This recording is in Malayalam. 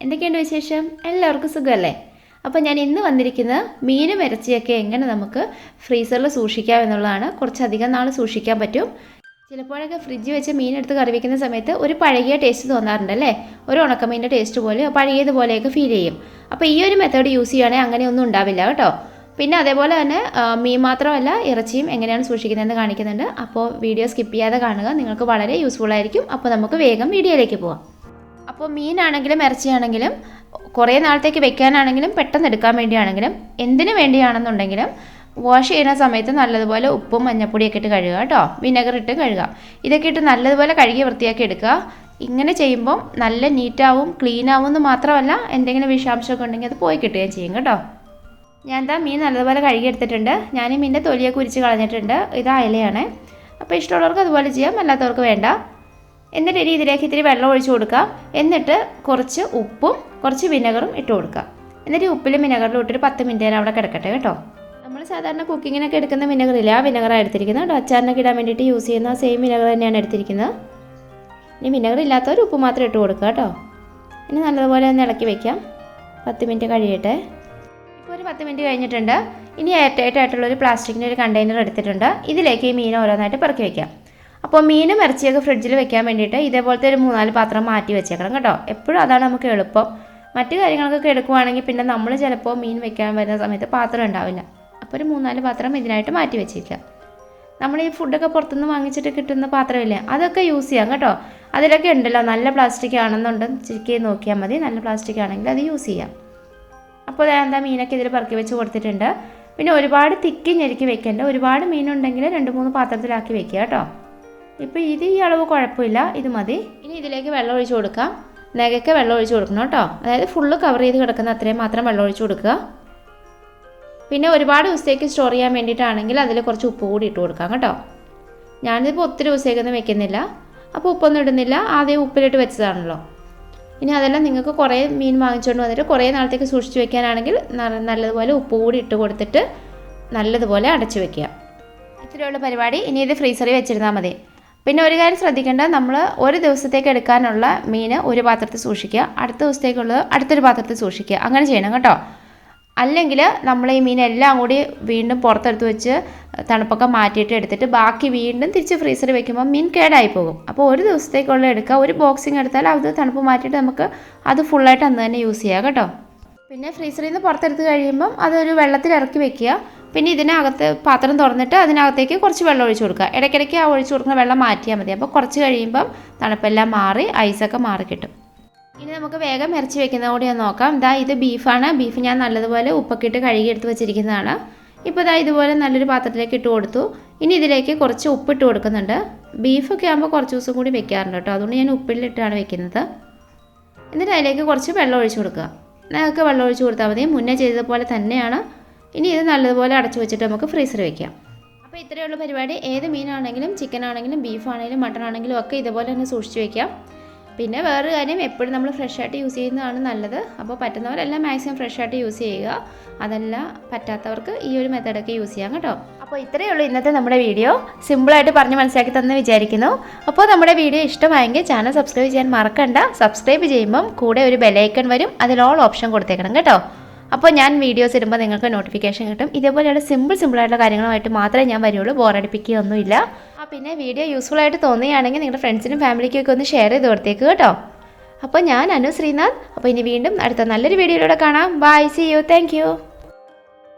എന്തൊക്കെയുണ്ട് വിശേഷം? എല്ലാവർക്കും സുഖമല്ലേ? അപ്പോൾ ഞാൻ ഇന്ന് വന്നിരിക്കുന്നത് മീനും ഇറച്ചിയൊക്കെ എങ്ങനെ നമുക്ക് ഫ്രീസറിൽ സൂക്ഷിക്കാം എന്നുള്ളതാണ്. കുറച്ചധികം നാൾ സൂക്ഷിക്കാൻ പറ്റും. ചിലപ്പോഴൊക്കെ ഫ്രിഡ്ജ് വെച്ച് മീനെടുത്ത് കറി വയ്ക്കുന്ന സമയത്ത് ഒരു പഴകിയ ടേസ്റ്റ് തോന്നാറുണ്ട് അല്ലേ? ഒരു ഉണക്കമീൻ്റെ ടേസ്റ്റ് പോലെ പഴകിയതുപോലെയൊക്കെ ഫീൽ ചെയ്യും. അപ്പോൾ ഈ ഒരു മെത്തേഡ് യൂസ് ചെയ്യുകയാണെങ്കിൽ അങ്ങനെയൊന്നും ഉണ്ടാവില്ല കേട്ടോ. പിന്നെ അതേപോലെ തന്നെ മീൻ മാത്രമല്ല ഇറച്ചിയും എങ്ങനെയാണ് സൂക്ഷിക്കുന്നതെന്ന് കാണിക്കുന്നുണ്ട്. അപ്പോൾ വീഡിയോ സ്കിപ്പ് ചെയ്യാതെ കാണുക, നിങ്ങൾക്ക് വളരെ യൂസ്ഫുൾ ആയിരിക്കും. അപ്പോൾ നമുക്ക് വേഗം വീഡിയോയിലേക്ക് പോവാം. അപ്പോൾ മീനാണെങ്കിലും ഇറച്ചിയാണെങ്കിലും കുറേ നാളത്തേക്ക് വെക്കാനാണെങ്കിലും പെട്ടെന്ന് എടുക്കാൻ വേണ്ടിയാണെങ്കിലും എന്തിനു വേണ്ടിയാണെന്നുണ്ടെങ്കിലും വാഷ് ചെയ്യുന്ന സമയത്ത് നല്ലതുപോലെ ഉപ്പും മഞ്ഞപ്പൊടിയൊക്കെ ഇട്ട് കഴുകുക കേട്ടോ. വിനെഗർ ഇട്ട് കഴുകുക. ഇതൊക്കെ ഇട്ട് നല്ലതുപോലെ കഴുകി വൃത്തിയാക്കി എടുക്കുക. ഇങ്ങനെ ചെയ്യുമ്പം നല്ല നീറ്റാവും, ക്ലീൻ ആവും എന്ന് മാത്രമല്ല എന്തെങ്കിലും വിഷാംശമൊക്കെ ഉണ്ടെങ്കിൽ അത് പോയി കിട്ടുകയും ചെയ്യും കേട്ടോ. ഞാൻ എന്താ മീൻ നല്ലതുപോലെ കഴുകിയെടുത്തിട്ടുണ്ട്. ഞാൻ ഈ മീനിൻ്റെ തൊലിയൊക്കെ ഉരിച്ച് കളഞ്ഞിട്ടുണ്ട്. ഇത് അയലയാണ്. അപ്പോൾ ഇഷ്ടമുള്ളവർക്ക് അതുപോലെ ചെയ്യാം, അല്ലാത്തവർക്ക് വേണ്ട. എന്നിട്ട് ഇനി ഇതിലേക്ക് ഇത്തിരി വെള്ളം ഒഴിച്ച് കൊടുക്കുക. എന്നിട്ട് കുറച്ച് ഉപ്പും കുറച്ച് വിനെഗറും ഇട്ട് കൊടുക്കുക. എന്നിട്ട് ഈ ഉപ്പിലും വിനെഗറിലും ഇട്ടൊരു 10 മിനിറ്റ് നേരം അവിടെ കിടക്കട്ടെ കേട്ടോ. നമ്മൾ സാധാരണ കുക്കിങ്ങിനൊക്കെ എടുക്കുന്ന വിനെഗറില്ല, ആ വിനെഗറാണ് എടുത്തിരിക്കുന്നത് കേട്ടോ. അച്ചാറിനൊക്കെ ഇടാൻ വേണ്ടിയിട്ട് യൂസ് ചെയ്യുന്ന സെയിം വിനെഗർ തന്നെയാണ് എടുത്തിരിക്കുന്നത്. ഇനി വിനെഗർ ഇല്ലാത്തവർ ഉപ്പ് മാത്രം ഇട്ട് കൊടുക്കുക കേട്ടോ. ഇനി നല്ലതുപോലെ ഒന്ന് ഇളക്കി വയ്ക്കാം. 10 മിനിറ്റ് കഴിയട്ടെ. ഇപ്പോൾ ഒരു 10 മിനിറ്റ് കഴിഞ്ഞിട്ടുണ്ട്. ഇനി എയർ ടൈറ്റ് ആയിട്ടുള്ളൊരു പ്ലാസ്റ്റിക്കിൻ്റെ ഒരു കണ്ടെയ്നർ എടുത്തിട്ടുണ്ട്. ഇതിലേക്ക് ഈ മീൻ ഓരോന്നായിട്ട് പെറുക്കി വയ്ക്കാം. അപ്പോൾ മീനും ഇറച്ചിയൊക്കെ ഫ്രിഡ്ജിൽ വെക്കാൻ വേണ്ടിയിട്ട് ഇതേപോലത്തെ ഒരു 3-4 പാത്രം മാറ്റി വെച്ചേക്കണം കേട്ടോ. എപ്പോഴും അതാണ് നമുക്ക് എളുപ്പം. മറ്റു കാര്യങ്ങൾക്കൊക്കെ എടുക്കുവാണെങ്കിൽ പിന്നെ നമ്മൾ ചിലപ്പോൾ മീൻ വെക്കാൻ വരുന്ന സമയത്ത് പാത്രം ഉണ്ടാവില്ല. അപ്പോൾ ഒരു 3-4 പാത്രം ഇതിനായിട്ട് മാറ്റി വെച്ചിരിക്കാം. നമ്മൾ ഈ ഫുഡൊക്കെ പുറത്തുനിന്ന് വാങ്ങിച്ചിട്ട് കിട്ടുന്ന പാത്രമില്ലേ, അതൊക്കെ യൂസ് ചെയ്യാം കേട്ടോ. അതിലൊക്കെ ഉണ്ടല്ലോ, നല്ല പ്ലാസ്റ്റിക് ആണെന്നുണ്ടെങ്കിൽ ചെക്ക് ചെയ്ത് നോക്കിയാൽ മതി. നല്ല പ്ലാസ്റ്റിക് ആണെങ്കിൽ അത് യൂസ് ചെയ്യാം. അപ്പോൾ എന്താ മീനൊക്കെ ഇതിൽ പെറുക്കി വെച്ച് കൊടുത്തിട്ടുണ്ട്. പിന്നെ ഒരുപാട് തിക്കി ഞെരുക്കി വെക്കേണ്ട. ഒരുപാട് മീനുണ്ടെങ്കിൽ 2-3 പാത്രത്തിലാക്കി വെക്കുക കേട്ടോ. ഇപ്പോൾ ഈ അളവ് കുഴപ്പമില്ല, ഇത് മതി. ഇനി ഇതിലേക്ക് വെള്ളം ഒഴിച്ച് കൊടുക്കാം. നഖയ്ക്ക് വെള്ളം ഒഴിച്ച് കൊടുക്കണം കേട്ടോ. അതായത് ഫുള്ള് കവർ ചെയ്ത് കിടക്കുന്ന അത്രയും മാത്രം വെള്ളം ഒഴിച്ച് കൊടുക്കുക. പിന്നെ ഒരുപാട് ദിവസത്തേക്ക് സ്റ്റോർ ചെയ്യാൻ വേണ്ടിയിട്ടാണെങ്കിൽ അതിൽ കുറച്ച് ഉപ്പ് കൂടി ഇട്ട് കൊടുക്കാം കേട്ടോ. ഞാനിതിപ്പോൾ ഒത്തിരി ദിവസത്തേക്കൊന്നും വെക്കുന്നില്ല, അപ്പോൾ ഉപ്പൊന്നും ഇടുന്നില്ല. ആദ്യം ഉപ്പിലിട്ട് വെച്ചതാണല്ലോ. ഇനി അതെല്ലാം നിങ്ങൾക്ക് കുറേ മീൻ വാങ്ങിച്ചുകൊണ്ട് വന്നിട്ട് കുറേ നാളത്തേക്ക് സൂക്ഷിച്ച് വെക്കാനാണെങ്കിൽ നല്ലതുപോലെ ഉപ്പ് കൂടി ഇട്ട് കൊടുത്തിട്ട് നല്ലതുപോലെ അടച്ചു വെക്കുക. ഇത്രയുള്ള പരിപാടി. ഇനി ഇത് ഫ്രീസറിൽ വെച്ചിരുന്നാൽ മതി. പിന്നെ ഒരു കാര്യം ശ്രദ്ധിക്കേണ്ട, നമ്മൾ ഒരു ദിവസത്തേക്ക് എടുക്കാനുള്ള മീൻ ഒരു പാത്രത്തിൽ സൂക്ഷിക്കുക, അടുത്ത ദിവസത്തേക്കുള്ളത് അടുത്തൊരു പാത്രത്തിൽ സൂക്ഷിക്കുക. അങ്ങനെ ചെയ്യണം കേട്ടോ. അല്ലെങ്കിൽ നമ്മൾ ഈ മീനെല്ലാം കൂടി വീണ്ടും പുറത്തെടുത്ത് വെച്ച് തണുപ്പൊക്കെ മാറ്റിയിട്ട് എടുത്തിട്ട് ബാക്കി വീണ്ടും തിരിച്ച് ഫ്രീസറിൽ വെക്കുമ്പോൾ മീൻ കേടായി പോകും. അപ്പോൾ ഒരു ദിവസത്തേക്കുള്ള എടുക്കുക. ഒരു ബോക്സിങ് എടുത്താൽ അത് തണുപ്പ് മാറ്റിയിട്ട് നമുക്ക് അത് ഫുള്ളായിട്ട് അന്ന് തന്നെ യൂസ് ചെയ്യാം കേട്ടോ. പിന്നെ ഫ്രീസറിൽ നിന്ന് പുറത്തെടുത്ത് കഴിയുമ്പം അതൊരു വെള്ളത്തിൽ ഇറക്കി വെക്കുക. പിന്നെ ഇതിനകത്ത് പാത്രം തുറന്നിട്ട് അതിനകത്തേക്ക് കുറച്ച് വെള്ളം ഒഴിച്ച് കൊടുക്കുക. ഇടയ്ക്കിടയ്ക്ക് ആ ഒഴിച്ച് കൊടുക്കുന്ന വെള്ളം മാറ്റിയാൽ മതി. അപ്പോൾ കുറച്ച് കഴിയുമ്പം തണുപ്പെല്ലാം മാറി ഐസൊക്കെ മാറി കിട്ടും. ഇനി നമുക്ക് വേഗം ഇറച്ചി വെക്കുന്നത് കൂടി ഞാൻ നോക്കാം. ഇത് ബീഫാണ്. ബീഫ് ഞാൻ നല്ലതുപോലെ ഉപ്പൊക്കെ ഇട്ട് കഴുകിയെടുത്ത് വെച്ചിരിക്കുന്നതാണ്. ഇപ്പോൾ ഇതുപോലെ നല്ലൊരു പാത്രത്തിലേക്ക് ഇട്ട് കൊടുത്തു. ഇനി ഇതിലേക്ക് കുറച്ച് ഉപ്പിട്ട് കൊടുക്കുന്നുണ്ട്. ബീഫൊക്കെ ആകുമ്പോൾ കുറച്ച് ദിവസം കൂടി വെക്കാറുണ്ട് കേട്ടോ. അതുകൊണ്ട് ഞാൻ ഉപ്പിലിട്ടാണ് വെക്കുന്നത്. എന്നിട്ട് അതിലേക്ക് കുറച്ച് വെള്ളം ഒഴിച്ച് കൊടുക്കുക. നിങ്ങൾക്ക് വെള്ളം ഒഴിച്ച് കൊടുത്താൽ മതി. മുന്നേ ചെയ്തതുപോലെ തന്നെയാണ്. ഇനി ഇത് നല്ലതുപോലെ അടച്ചു വെച്ചിട്ട് നമുക്ക് ഫ്രീസറിൽ വെക്കാം. അപ്പോൾ ഇത്രയുള്ള പരിപാടി. ഏത് മീനാണെങ്കിലും ചിക്കൻ ആണെങ്കിലും ബീഫാണെങ്കിലും മട്ടൺ ആണെങ്കിലും ഒക്കെ ഇതുപോലെ തന്നെ സൂക്ഷിച്ച് വയ്ക്കാം. പിന്നെ വേറൊരു കാര്യം, എപ്പോഴും നമ്മൾ ഫ്രഷായിട്ട് യൂസ് ചെയ്യുന്നതാണ് നല്ലത്. അപ്പോൾ പറ്റുന്നവരെല്ലാം മാക്സിമം ഫ്രഷായിട്ട് യൂസ് ചെയ്യുക. അതല്ല പറ്റാത്തവർക്ക് ഈ ഒരു മെത്തേഡൊക്കെ യൂസ് ചെയ്യാം കേട്ടോ. അപ്പോൾ ഇത്രയേ ഉള്ളൂ ഇന്നത്തെ നമ്മുടെ വീഡിയോ. സിമ്പിളായിട്ട് പറഞ്ഞ് മനസ്സിലാക്കി തന്നെ വിചാരിക്കുന്നു. അപ്പോൾ നമ്മുടെ വീഡിയോ ഇഷ്ടമായെങ്കിൽ ചാനൽ സബ്സ്ക്രൈബ് ചെയ്യാൻ മറക്കണ്ട. സബ്സ്ക്രൈബ് ചെയ്യുമ്പം കൂടെ ഒരു ബെലൈക്കൺ വരും. അതിൽ ഓൾ ഓപ്ഷൻ കൊടുത്തേക്കണം കേട്ടോ. അപ്പോൾ ഞാൻ വീഡിയോസ് ഇടുമ്പോൾ നിങ്ങൾക്ക് നോട്ടിഫിക്കേഷൻ കിട്ടും. ഇതേപോലെയുള്ള സിമ്പിളായിട്ടുള്ള കാര്യങ്ങളുമായിട്ട് മാത്രമേ ഞാൻ വരുള്ളൂ. ബോറടിപ്പിക്കുകയൊന്നുമില്ല. പിന്നെ വീഡിയോ യൂസ്ഫുൾ ആയിട്ട് തോന്നുകയാണെങ്കിൽ നിങ്ങളുടെ ഫ്രണ്ട്സിനും ഫാമിലിക്കും ഒക്കെ ഒന്ന് ഷെയർ ചെയ്ത് കൊടുത്തേക്ക് കേട്ടോ. അപ്പോൾ ഞാൻ അനു ശ്രീനാഥ്. അപ്പോൾ ഇനി വീണ്ടും അടുത്ത നല്ലൊരു വീഡിയോയിലൂടെ കാണാം. Bye, see you, thank U.